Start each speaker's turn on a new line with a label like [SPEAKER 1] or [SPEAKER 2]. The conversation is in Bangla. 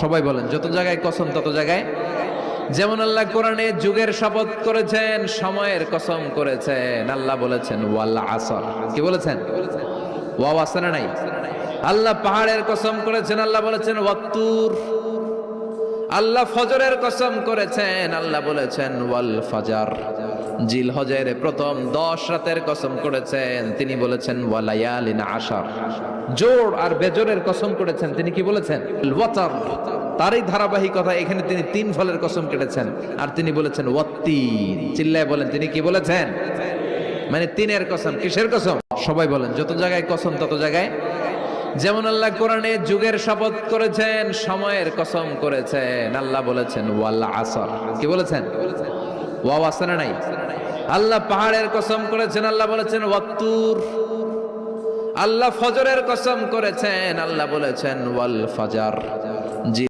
[SPEAKER 1] সবাই বলেন, যত জায়গায় কসম তত জায়গায়। যেমন আল্লাহ কোরআনে যুগের শপথ করেছেন, সময়ের কসম করেছেন। আল্লাহ বলেছেন ওয়াল আসর। কি বলেছেন? ওয়াও আছে না নাই? আল্লাহ পাহাড়ের কসম করেছেন, আল্লাহ বলেছেন ওয়াত্তুর। আল্লাহ ফজরের কসম করেছেন, আল্লাহ বলেছেন ওয়াল ফাজার। জিলহজের প্রথম 10 রাতের কসম করেছেন, তিনি বলেছেন ওয়ালায়ালিন আশার। জোড় আর বেজোরের কসম করেছেন, তিনি কি বলেছেন? ওয়াতর। তারই ধারাবাহিকতা এখানে তিনি 3 ফলের কসম কেটেছেন, আর তিনি বলেছেন ওয়াত্তিন। চিল্লায় বলেন, তিনি কি বলেছেন? মানে 3-এর কসম। কিসের কসম? সবাই বলেন, যত জায়গায় কসম তত জায়গায়। যেমন আল্লাহ কোরআনে যুগের শপথ করেছেন, সময়ের কসম করেছেন। আল্লাহ বলেছেন ওয়াল আসর। কি বলেছেন? ওয়াও আছে না নাই? আল্লাহ পাহাড়ের কসম করেছেন, আল্লাহ বলেছেন ওয়াত্তুর। আল্লাহ ফজরের কসম করেছেন, আল্লাহ বলেছেন ওয়াল ফাজার।